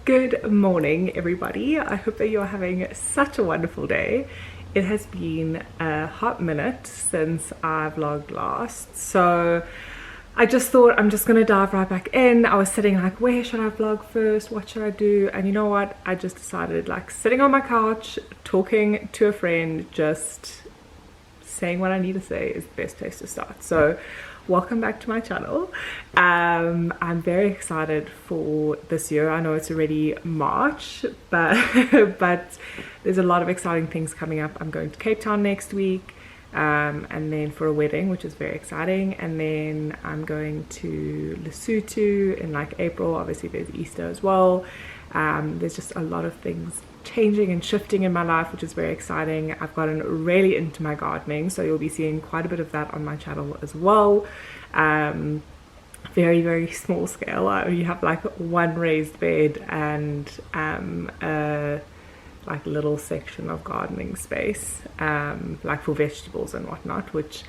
Good morning, everybody. I hope that you're having such a wonderful day. It has been a hot minute since I vlogged last, so I just thought I'm just gonna dive right back in. I was sitting like, where should I vlog first? What should I do? And you know what? I just decided, like, sitting on my couch, talking to a friend, just saying what I need to say is the best place to start. So welcome back to my channel. I'm very excited for this year. I know it's already March, but but there's a lot of exciting things coming up. I'm going to Cape Town next week, and then for a wedding, which is very exciting, and then I'm going to Lesotho in like April. Obviously there's Easter as well. There's just a lot of things changing and shifting in my life, which is very exciting. I've gotten really into my gardening, so you'll be seeing quite a bit of that on my channel as well. Very small scale. I only have like one raised bed and a like little section of gardening space, like for vegetables and whatnot, which,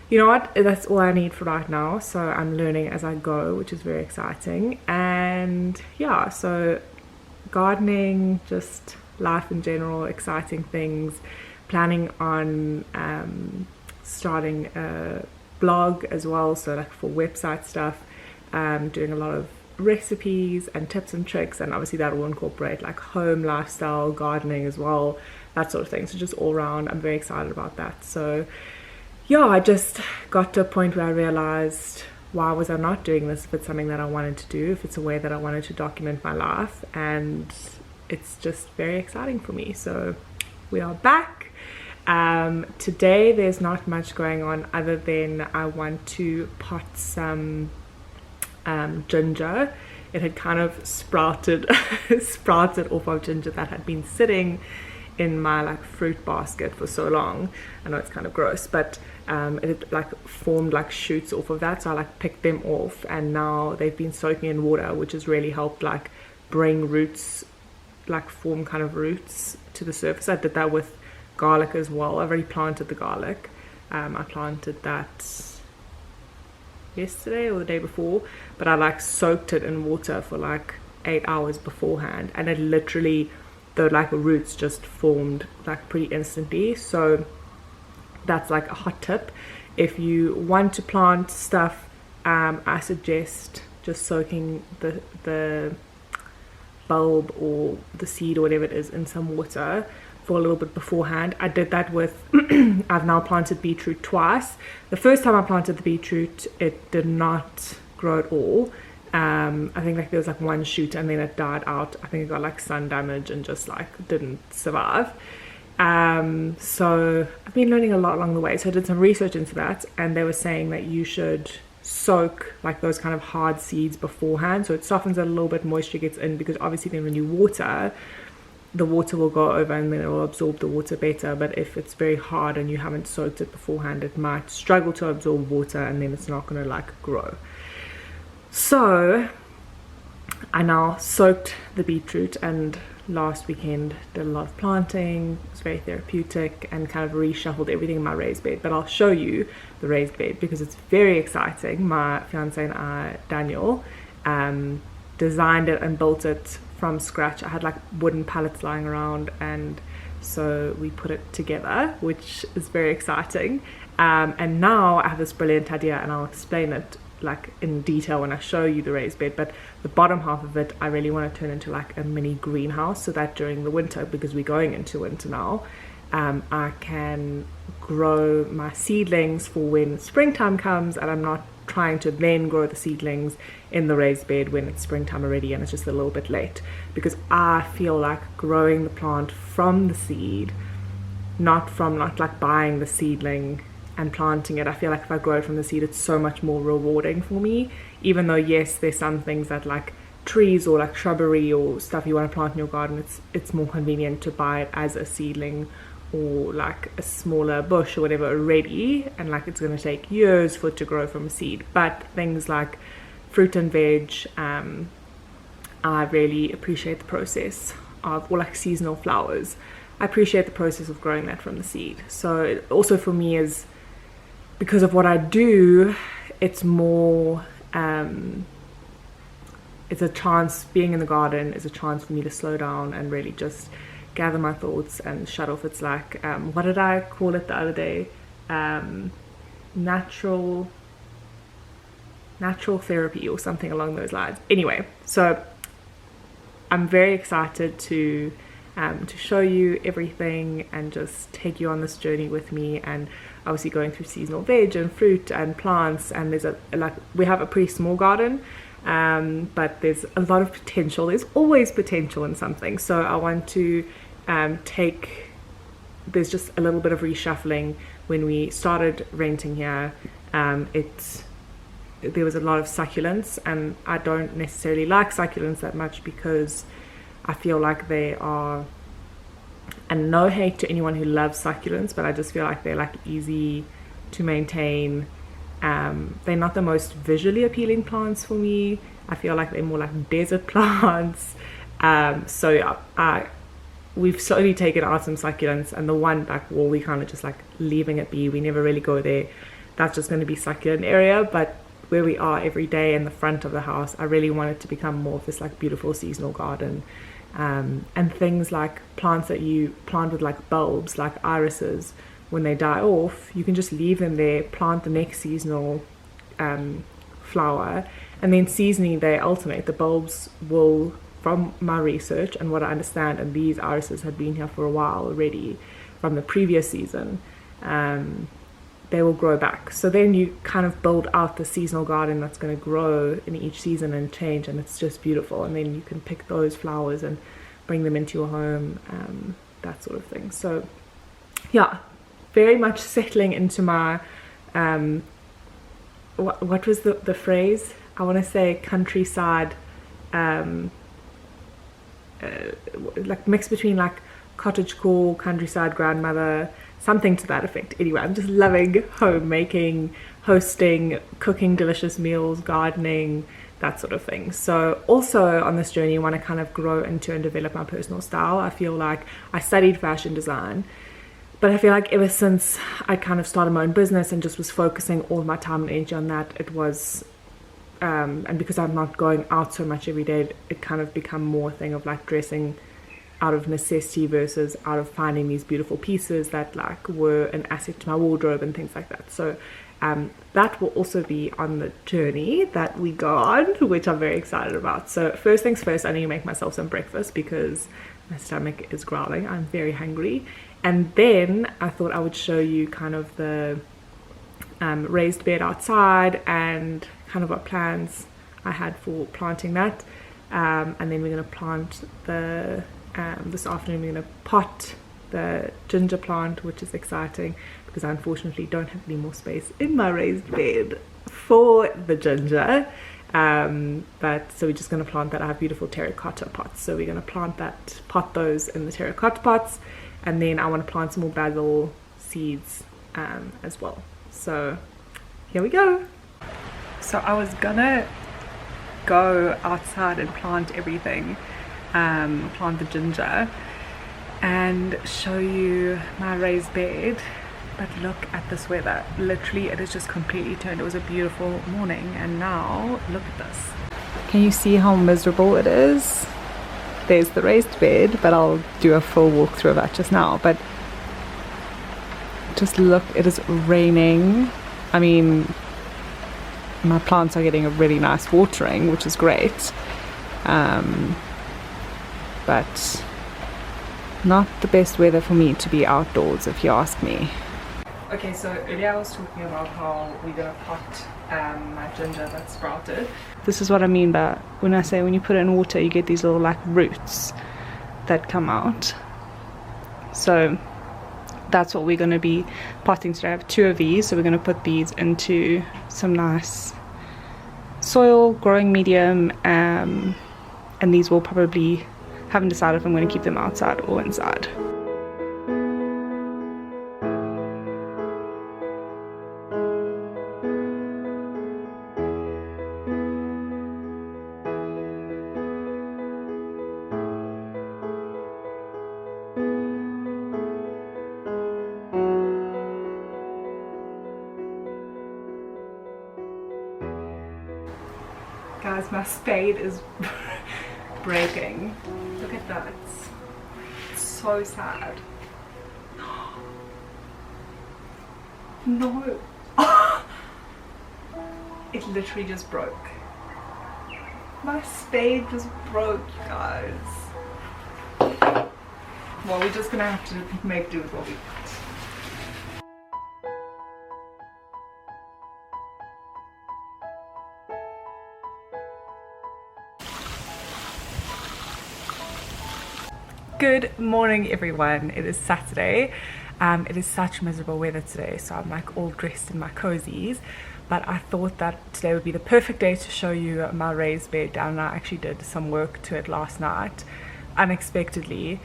you know what, that's all I need for right now. So I'm learning as I go, which is very exciting. And yeah, so gardening, just life in general, exciting things, planning on starting a blog as well, so like for website stuff, doing a lot of recipes and tips and tricks, and obviously that will incorporate like home lifestyle, gardening as well, that sort of thing. So just all around, I'm very excited about that. So yeah, I just got to a point where I realized, why was I not doing this if it's something that I wanted to do, if it's a way that I wanted to document my life, and it's just very exciting for me. So we are back. Today there's not much going on other than I want to pot some ginger. It had kind of sprouted off of ginger that had been sitting in my like fruit basket for so long. I know it's kind of gross, but it had like formed like shoots off of that, so I like picked them off, and now they've been soaking in water, which has really helped like bring roots, like form kind of roots to the surface. I did that with garlic as well. I've already planted the garlic. I planted that yesterday or the day before, but I like soaked it in water for like 8 hours beforehand, and it literally, the like roots just formed like pretty instantly. So that's like a hot tip. If you want to plant stuff, I suggest just soaking the bulb or the seed or whatever it is in some water for a little bit beforehand. I did that with I've now planted beetroot twice. The first time I planted the beetroot, it did not grow at all. I think like there was like one shoot and then it died out. I think it got like sun damage and just like didn't survive. So I've been learning a lot along the way. So I did some research into that, and they were saying that you should soak like those kind of hard seeds beforehand, so it softens it a little bit, moisture gets in, because obviously then when you water, the water will go over and then it will absorb the water better. But if it's very hard and you haven't soaked it beforehand, it might struggle to absorb water and then it's not going to like grow. So I now soaked the beetroot, and last weekend did a lot of planting. It was very therapeutic and kind of reshuffled everything in my raised bed. But I'll show you the raised bed because it's very exciting. My fiance and I, Daniel, designed it and built it from scratch. I had like wooden pallets lying around, and so we put it together, which is very exciting. And now I have this brilliant idea, and I'll explain it like in detail when I show you the raised bed. But the bottom half of it I really want to turn into like a mini greenhouse, so that during the winter, because we're going into winter now, I can grow my seedlings for when springtime comes, and I'm not trying to then grow the seedlings in the raised bed when it's springtime already and it's just a little bit late, because I feel like growing the plant from the seed, not like buying the seedling and planting it. I feel like if I grow it from the seed, it's so much more rewarding for me, even though yes, there's some things that like trees or like shrubbery or stuff you want to plant in your garden, it's more convenient to buy it as a seedling or like a smaller bush or whatever already, and like it's going to take years for it to grow from a seed. But things like fruit and veg, I really appreciate the process of, or like seasonal flowers, I appreciate the process of growing that from the seed. So it also for me is, because of what I do, it's more it's a chance, being in the garden is a chance for me to slow down and really just gather my thoughts and shut off. It's like, what did I call it the other day? Natural therapy or something along those lines. Anyway, so I'm very excited to show you everything and just take you on this journey with me, and obviously going through seasonal veg and fruit and plants. And there's we have a pretty small garden, but there's a lot of potential. There's always potential in something. So I want to there's just a little bit of reshuffling. When we started renting here, there was a lot of succulents, and I don't necessarily like succulents that much because I feel like they are, and no hate to anyone who loves succulents, but I just feel like they're like easy to maintain. They're not the most visually appealing plants for me. I feel like they're more like desert plants. So yeah, we've slowly taken out some succulents, and the one back wall we kind of just like leaving it be. We never really go there. That's just going to be succulent area. But where we are every day in the front of the house, I really want it to become more of this like beautiful seasonal garden. And things like plants that you plant with like bulbs, like irises, when they die off, you can just leave them there, plant the next seasonal flower, and then seasonally they alternate. The bulbs will, from my research and what I understand, and these irises had been here for a while already from the previous season, they will grow back. So then you kind of build out the seasonal garden that's going to grow in each season and change, and it's just beautiful. And then you can pick those flowers and bring them into your home, that sort of thing. So yeah, very much settling into my what was the phrase? I want to say countryside, like mixed between like cottagecore, countryside grandmother, something to that effect. Anyway, I'm just loving homemaking, hosting, cooking delicious meals, gardening, that sort of thing. So also on this journey, I want to kind of grow into and develop my personal style. I feel like I studied fashion design, but I feel like ever since I kind of started my own business and just was focusing all my time and energy on that, it was and because I'm not going out so much every day, it kind of become more a thing of like dressing out of necessity versus out of finding these beautiful pieces that like were an asset to my wardrobe and things like that. So that will also be on the journey that we go on, which I'm very excited about. So first things first, I need to make myself some breakfast because my stomach is growling. I'm very hungry. And then I thought I would show you kind of the raised bed outside and kind of what plans I had for planting that. And then we're going to plant this afternoon we're going to pot the ginger plant, which is exciting because I unfortunately don't have any more space in my raised bed for the ginger. But so we're just going to plant that. I have beautiful terracotta pots, so we're going to pot those in the terracotta pots, and then I want to plant some more basil seeds as well. So here we go. So I was gonna go outside and plant everything, plant the ginger and show you my raised bed, but look at this weather. Literally it is just completely turned. It was a beautiful morning and now look at this. Can you see how miserable it is? There's the raised bed, but I'll do a full walkthrough of that just now. But just look, it is raining. I mean, my plants are getting a really nice watering, which is great, but not the best weather for me to be outdoors, if you ask me. Okay, so earlier I was talking about how we're gonna pot my ginger that sprouted. This is what I mean by when I say when you put it in water you get these little like roots that come out. So that's what we're going to be potting today. I have 2 of these, so we're going to put these into some nice soil, growing medium, and these will probably, haven't decided if I'm going to keep them outside or inside. Guys, guys, my spade is breaking. Look at that. It's so sad. No. It literally just broke. My spade just broke, you guys. Well, we're just gonna have to make do with what we got. Good morning, everyone. It is Saturday. It is such miserable weather today, so I'm like all dressed in my cozies, but I thought that today would be the perfect day to show you my raised bed down. And I actually did some work to it last night unexpectedly,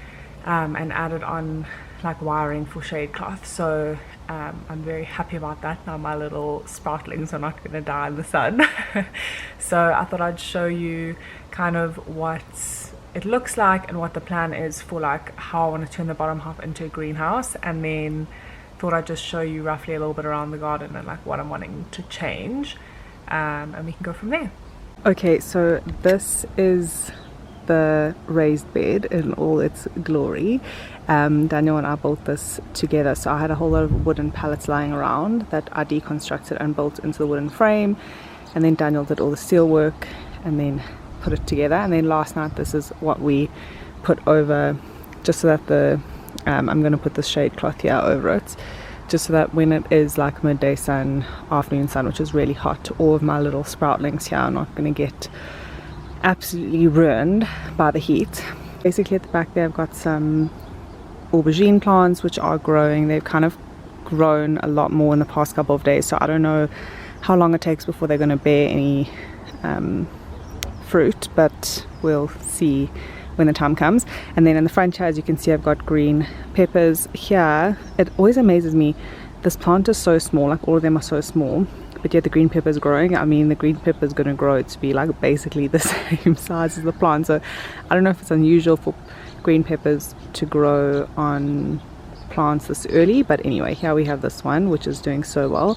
and added on like wiring for shade cloth, so I'm very happy about that. Now my little sproutlings are not going to die in the sun. So I thought I'd show you kind of what it looks like and what the plan is for like how I want to turn the bottom half into a greenhouse, and then thought I'd just show you roughly a little bit around the garden and like what I'm wanting to change, and we can go from there. Okay, so this is the raised bed in all its glory. Daniel and I built this together, so I had a whole lot of wooden pallets lying around that I deconstructed and built into the wooden frame, and then Daniel did all the steel work and then put it together, and then last night this is what we put over, just so that the I'm going to put this shade cloth here over it, just so that when it is like midday sun, afternoon sun, which is really hot, all of my little sproutlings here are not going to get absolutely ruined by the heat. Basically at the back there I've got some aubergine plants which are growing. They've kind of grown a lot more in the past couple of days, so I don't know how long it takes before they're going to bear any fruit, but we'll see when the time comes. And then in the front here, as you can see, I've got green peppers here. It always amazes me, this plant is so small, like all of them are so small, but yet the green pepper is growing. I mean, the green pepper is going to grow to be like basically the same size as the plant, so I don't know if it's unusual for green peppers to grow on plants this early, but anyway, here we have this one which is doing so well,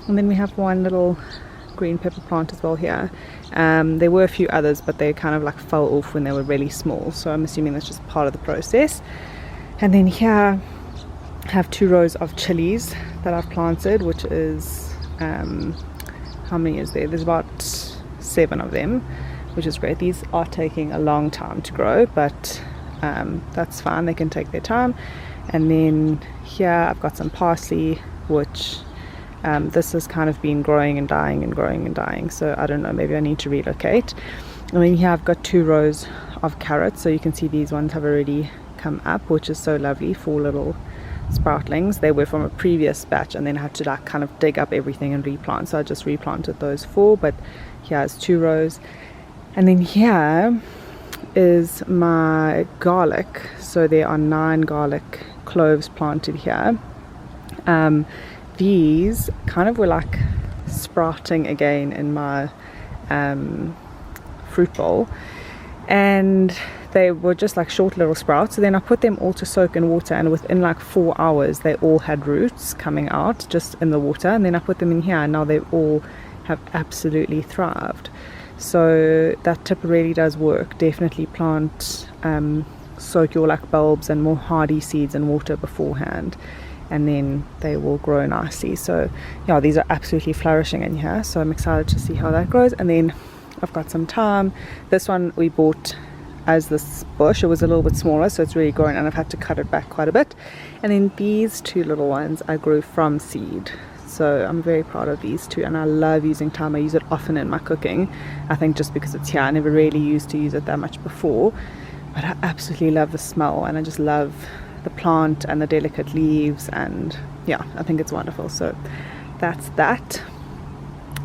and then we have one little green pepper plant as well here. There were a few others, but they kind of like fell off when they were really small, so I'm assuming that's just part of the process. And then here I have 2 rows of chilies that I've planted, which is how many is there? There's about 7 of them, which is great. These are taking a long time to grow, but that's fine, they can take their time. And then here I've got some parsley, which this has kind of been growing and dying and growing and dying, so I don't know, maybe I need to relocate. And then here I've got 2 rows of carrots, so you can see these ones have already come up, which is so lovely. 4 little sproutlings. They were from a previous batch, and then I had to like kind of dig up everything and replant, so I just replanted those 4, but here's 2 rows. And then here is my garlic, so there are 9 garlic cloves planted here. These kind of were like sprouting again in my fruit bowl, and they were just like short little sprouts. So then I put them all to soak in water, and within like 4 hours they all had roots coming out just in the water, and then I put them in here, and now they all have absolutely thrived. So that tip really does work. Definitely plant soak your like bulbs and more hardy seeds in water beforehand, and then they will grow nicely. So yeah, these are absolutely flourishing in here, so I'm excited to see how that grows. And then I've got some thyme. This one we bought as this bush. It was a little bit smaller, so it's really grown, and I've had to cut it back quite a bit. And then these 2 little ones I grew from seed, so I'm very proud of these 2, and I love using thyme. I use it often in my cooking, I think just because it's here. I never really used to use it that much before, but I absolutely love the smell, and I just love the plant and the delicate leaves, and yeah, I think it's wonderful. So that's that.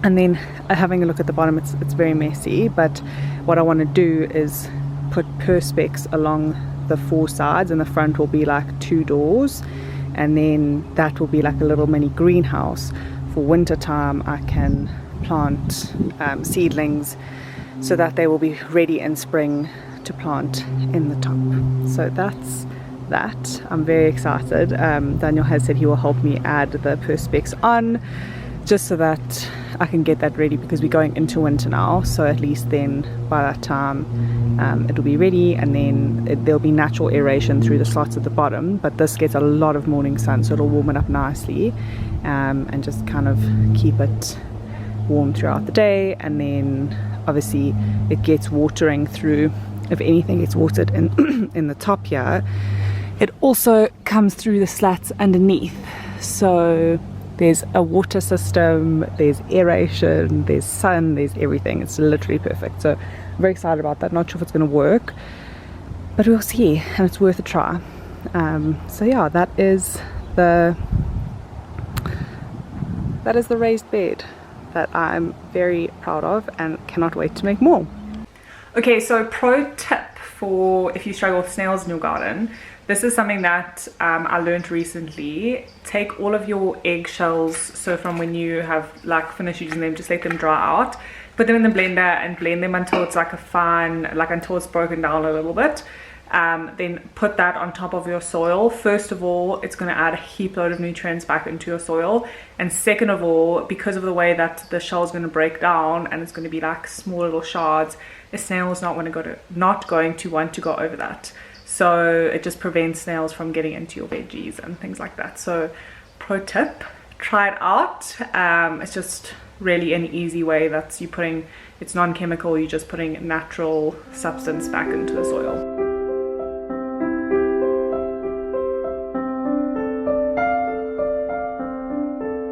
And then having a look at the bottom, it's very messy, but what I want to do is put perspex along the 4 sides, and the front will be like 2 doors, and then that will be like a little mini greenhouse. For winter time I can plant seedlings so that they will be ready in spring to plant in the top. So that's that. I'm very excited. Daniel has said he will help me add the perspex on just so that I can get that ready, because we're going into winter now, so at least then by that time it'll be ready, and then there'll be natural aeration through the slots at the bottom, but this gets a lot of morning sun, so it'll warm it up nicely, and just kind of keep it warm throughout the day. And then obviously it gets watering through, if anything gets watered in in the top here, it also comes through the slats underneath, so there's a water system, there's aeration, there's sun, there's everything. It's literally perfect. So I'm very excited about that. Not sure if it's going to work, but we'll see, and it's worth a try. So yeah, that is the raised bed that I'm very proud of and cannot wait to make more. Okay, so pro tip for if you struggle with snails in your garden. This is something that I learned recently. Take all of your eggshells, so from when you have like finished using them, just let them dry out. Put them in the blender and blend them until it's like a fine, like until it's broken down a little bit. Then put that on top of your soil. First of all, it's going to add a heap load of nutrients back into your soil. And second of all, because of the way that the shell is going to break down and it's going to be like small little shards, a snail is not going to want to go over that. So it just prevents snails from getting into your veggies and things like that. So pro tip, try it out. It's just really an easy way that you're putting, it's non-chemical, you're just putting natural substance back into the soil.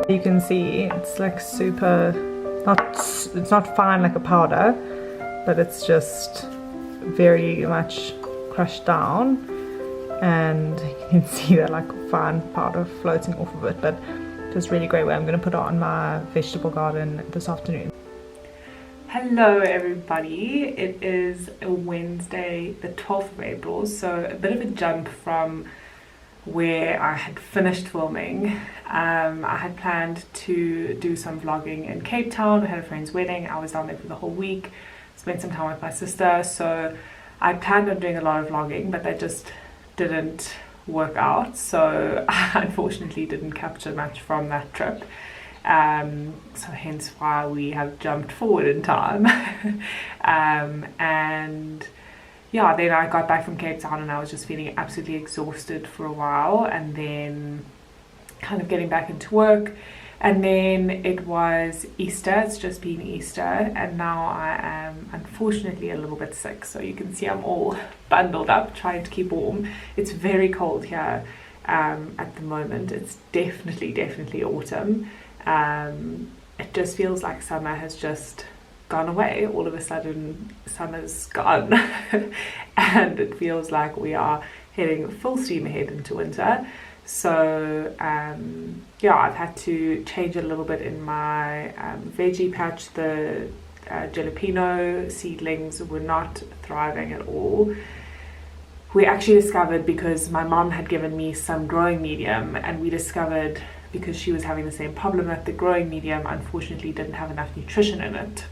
You can see it's like super, it's not fine like a powder, but it's just very much crushed down, and you can see that like fine powder floating off of it, but just really great way. I'm going to put it on my vegetable garden this afternoon. Hello everybody, it is Wednesday the 12th of April, so a bit of a jump from where I had finished filming. I had planned to do some vlogging in Cape Town. I had a friend's wedding. I was down there for the whole week, spent some time with my sister, so I planned on doing a lot of vlogging, but that just didn't work out, so I unfortunately didn't capture much from that trip. So hence why we have jumped forward in time. And yeah, then I got back from Cape Town and I was just feeling absolutely exhausted for a while, and then kind of getting back into work. And then it was Easter, it's just been Easter, and now I am unfortunately a little bit sick. So you can see I'm all bundled up trying to keep warm. It's very cold here at the moment. It's definitely autumn. It just feels like summer has just gone away. All of a sudden summer's gone and it feels like we are heading full steam ahead into winter. So yeah, I've had to change a little bit in my veggie patch. The jalapeno seedlings were not thriving at all. We actually discovered, because my mom had given me some growing medium, and we discovered, because she was having the same problem, that the growing medium unfortunately didn't have enough nutrition in it.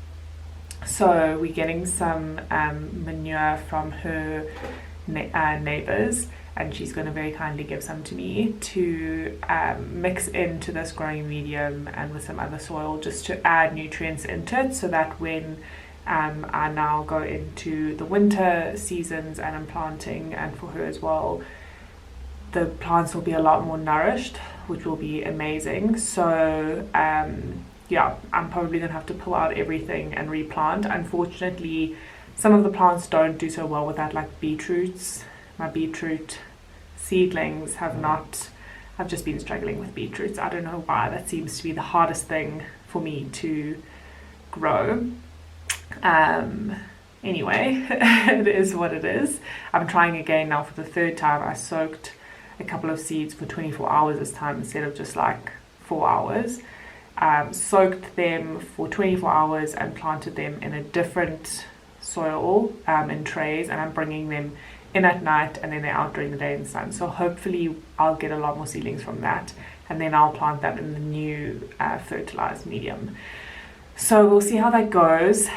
So we're getting some manure from her neighbors, and she's going to very kindly give some to me to mix into this growing medium and with some other soil, just to add nutrients into it, so that when I now go into the winter seasons and I'm planting, and for her as well, the plants will be a lot more nourished, which will be amazing. So yeah, I'm probably going to have to pull out everything and replant. Unfortunately, some of the plants don't do so well with that, like beetroots. My beetroot seedlings I've just been struggling with beetroots. I don't know why. That seems to be the hardest thing for me to grow. Anyway, it is what it is. I'm trying again now for the third time. I soaked a couple of seeds for 24 hours this time instead of just like 4 hours. Soaked them for 24 hours and planted them in a different soil in trays, and I'm bringing them in at night and then they're out during the day in the sun. So hopefully I'll get a lot more seedlings from that, and then I'll plant that in the new fertilized medium. So we'll see how that goes.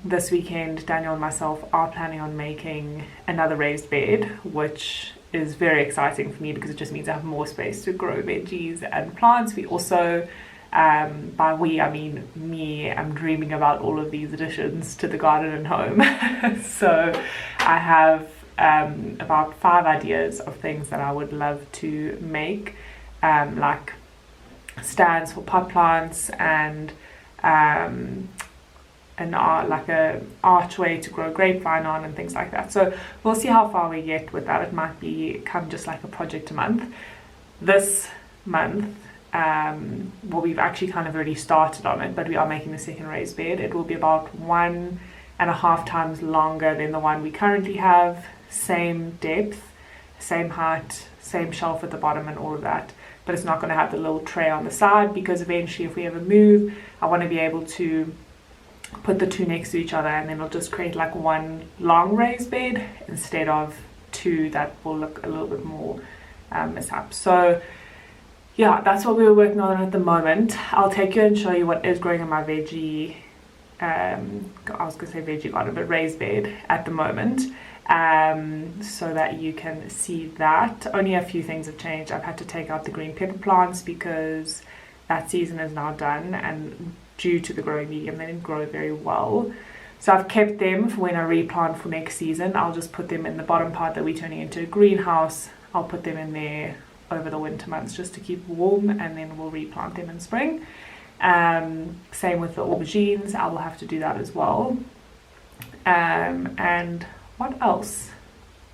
This weekend Daniel and myself are planning on making another raised bed, which is very exciting for me because it just means I have more space to grow veggies and plants. We also By we, I mean me. I'm dreaming about all of these additions to the garden and home. So I have about 5 ideas of things that I would love to make, like stands for pot plants and like a archway to grow grapevine on and things like that. So we'll see how far we get with that. It might become just like a project a month. This month, well, we've actually kind of already started on it, but we are making the second raised bed. It will be about 1.5 times longer than the one we currently have, same depth, same height, same shelf at the bottom and all of that, but it's not going to have the little tray on the side, because eventually if we ever move, I want to be able to put the 2 next to each other, and then it'll just create like one long raised bed instead of 2 that will look a little bit more mishap. So yeah, that's what we were working on at the moment. I'll take you and show you what is growing in my veggie, I was going to say veggie garden, but raised bed at the moment, so that you can see that. Only a few things have changed. I've had to take out the green pepper plants because that season is now done, and due to the growing medium, they didn't grow very well. So I've kept them for when I replant for next season. I'll just put them in the bottom part that we're turning into a greenhouse. I'll put them in there over the winter months just to keep warm, and then we'll replant them in spring. Same with the aubergines, I will have to do that as well. And what else?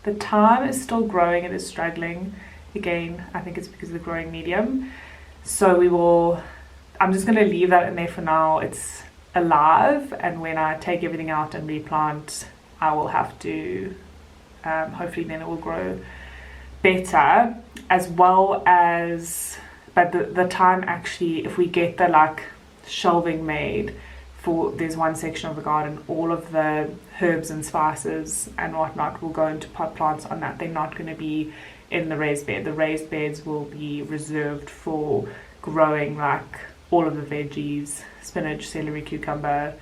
The thyme is still growing, it is struggling. Again, I think it's because of the growing medium. So I'm just going to leave that in there for now. It's alive, and when I take everything out and replant, I will have to, hopefully then it will grow better, as well as, but the thyme actually, if we get the like shelving made for, there's one section of the garden, all of the herbs and spices and whatnot will go into pot plants on that. They're not going to be in the raised bed. The raised beds will be reserved for growing like all of the veggies, spinach, celery, cucumber,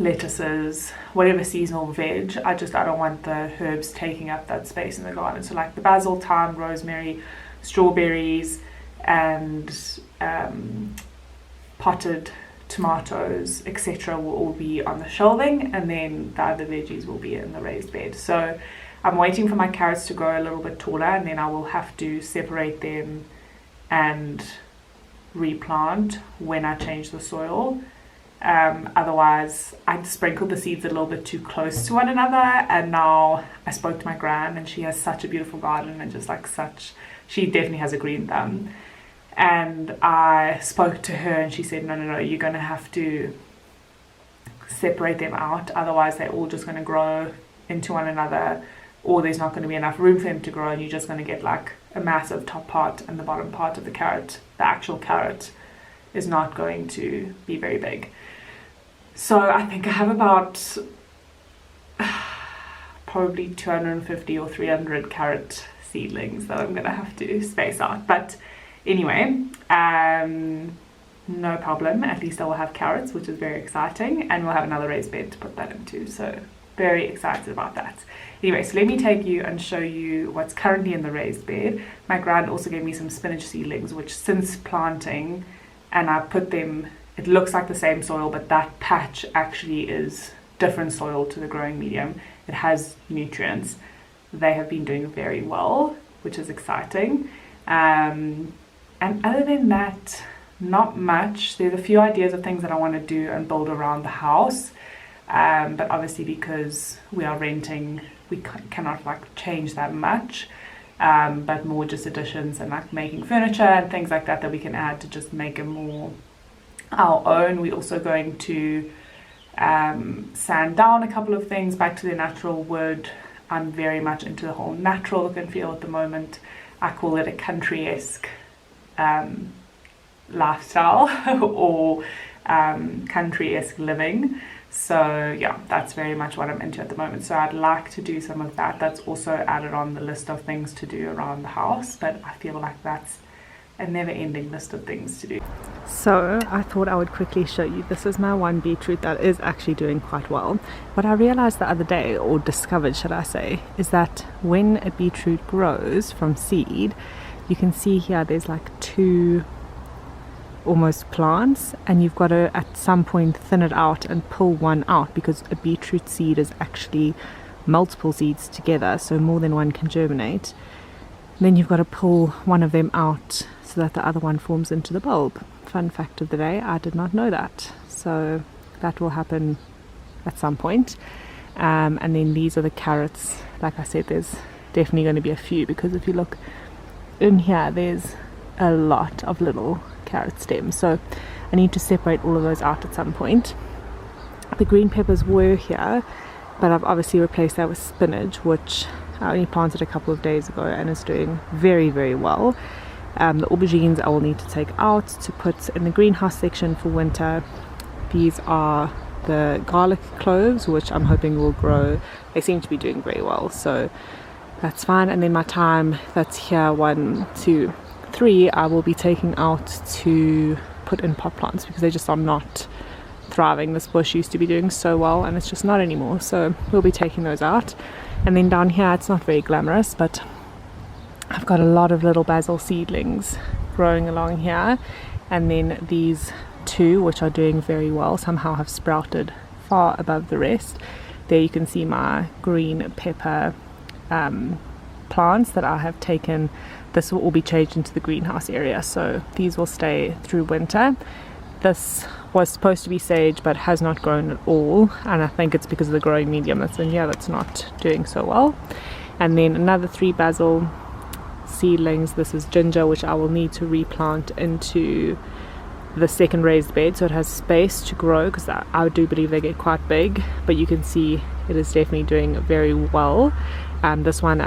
lettuces, whatever seasonal veg. I don't want the herbs taking up that space in the garden. So like the basil, thyme, rosemary, strawberries, and potted tomatoes, etc. will all be on the shelving, and then the other veggies will be in the raised bed. So I'm waiting for my carrots to grow a little bit taller, and then I will have to separate them and replant when I change the soil. Otherwise, I sprinkled the seeds a little bit too close to one another, and now I spoke to my gran, and she has such a beautiful garden, and just like she definitely has a green thumb. And I spoke to her, and she said, no, you're going to have to separate them out, otherwise they're all just going to grow into one another, or there's not going to be enough room for them to grow, and you're just going to get like a massive top part and the bottom part of the carrot. The actual carrot is not going to be very big. So I think I have about probably 250 or 300 carrot seedlings that I'm going to have to space out. But anyway, no problem. At least I will have carrots, which is very exciting, and we'll have another raised bed to put that into. So very excited about that. Anyway, so let me take you and show you what's currently in the raised bed. My gran also gave me some spinach seedlings, which since planting, and I put them, it looks like the same soil, but that patch actually is different soil to the growing medium. It has nutrients. They have been doing very well, which is exciting. And other than that, not much. There's a few ideas of things that I want to do and build around the house. But obviously because we are renting, we cannot like change that much. But more just additions and like making furniture and things like that we can add to just make it more our own. We're also going to sand down a couple of things back to the natural wood. I'm very much into the whole natural look and feel at the moment. I call it a country-esque lifestyle or country-esque living. So yeah, that's very much what I'm into at the moment. So I'd like to do some of that. That's also added on the list of things to do around the house, but I feel like that's a never-ending list of things to do. So I thought I would quickly show you. This is my one beetroot that is actually doing quite well. What I realized the other day, or discovered should I say, is that when a beetroot grows from seed, you can see here there's like two almost plants, and you've got to at some point thin it out and pull one out, because a beetroot seed is actually multiple seeds together, so more than one can germinate. Then you've got to pull one of them out so that the other one forms into the bulb. Fun fact of the day, I did not know that. So that will happen at some point. And then these are the carrots. Like I said, there's definitely going to be a few, because if you look in here, there's a lot of little carrot stems. So I need to separate all of those out at some point. The green peppers were here, but I've obviously replaced that with spinach, which I only planted a couple of days ago and is doing very, very well. The aubergines I will need to take out to put in the greenhouse section for winter. These are the garlic cloves, which I'm hoping will grow. They seem to be doing very well, so that's fine. And then my thyme, that's here, 1, 2, 3, I will be taking out to put in pot plants, because they just are not thriving. This bush used to be doing so well, and it's just not anymore, so we'll be taking those out. And then down here, it's not very glamorous, but I've got a lot of little basil seedlings growing along here, and then these two, which are doing very well, somehow have sprouted far above the rest. There you can see my green pepper plants that I have taken. This will all be changed into the greenhouse area, so these will stay through winter. This was supposed to be sage, but has not grown at all, and I think it's because of the growing medium that's in here that's not doing so well. And then another 3 basil seedlings. This is ginger, which I will need to replant into the second raised bed, so it has space to grow, because I do believe they get quite big, but you can see it is definitely doing very well. This one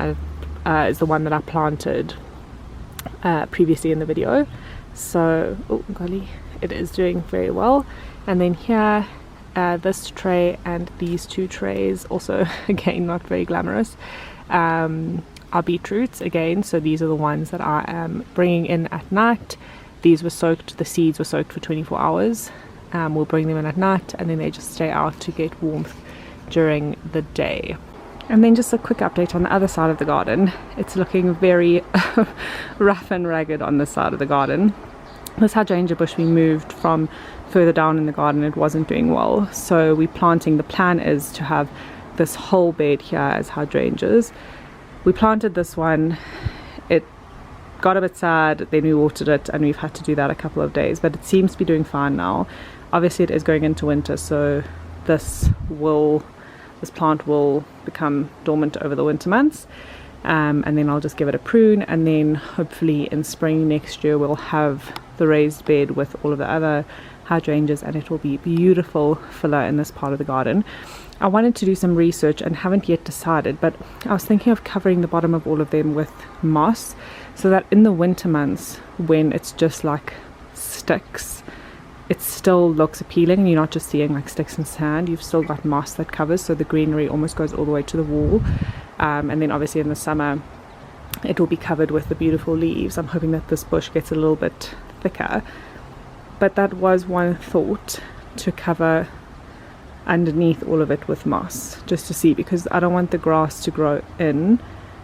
is the one that I planted previously in the video, so oh golly, it is doing very well. And then here, this tray and these 2 trays, also again not very glamorous, are beetroots again. So these are the ones that I am bringing in at night. These were soaked, the seeds were soaked for 24 hours. We'll bring them in at night, and then they just stay out to get warmth during the day. And then just a quick update on the other side of the garden. It's looking very rough and ragged on this side of the garden. This hydrangea bush we moved from further down in the garden. It wasn't doing well, so we're planting. The plan is to have this whole bed here as hydrangeas. We planted this one, it got a bit sad, then we watered it, and we've had to do that a couple of days, but it seems to be doing fine now. Obviously it is going into winter, so this plant will become dormant over the winter months, and then I'll just give it a prune, and then hopefully in spring next year we'll have the raised bed with all of the other hydrangeas, and it will be beautiful filler in this part of the garden. I wanted to do some research and haven't yet decided, but I was thinking of covering the bottom of all of them with moss, so that in the winter months when it's just like sticks, it still looks appealing, and you're not just seeing like sticks and sand. You've still got moss that covers, so the greenery almost goes all the way to the wall. And then obviously in the summer it will be covered with the beautiful leaves. I'm hoping that this bush gets a little bit thicker, but that was one thought, to cover underneath all of it with moss, just to see, because I don't want the grass to grow in,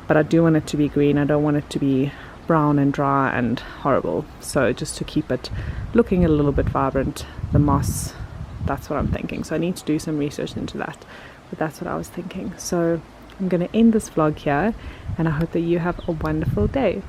but I do want it to be green. I don't want it to be brown and dry and horrible, so just to keep it looking a little bit vibrant, the moss, that's what I'm thinking. So I need to do some research into that, but that's what I was thinking. So I'm going to end this vlog here, and I hope that you have a wonderful day.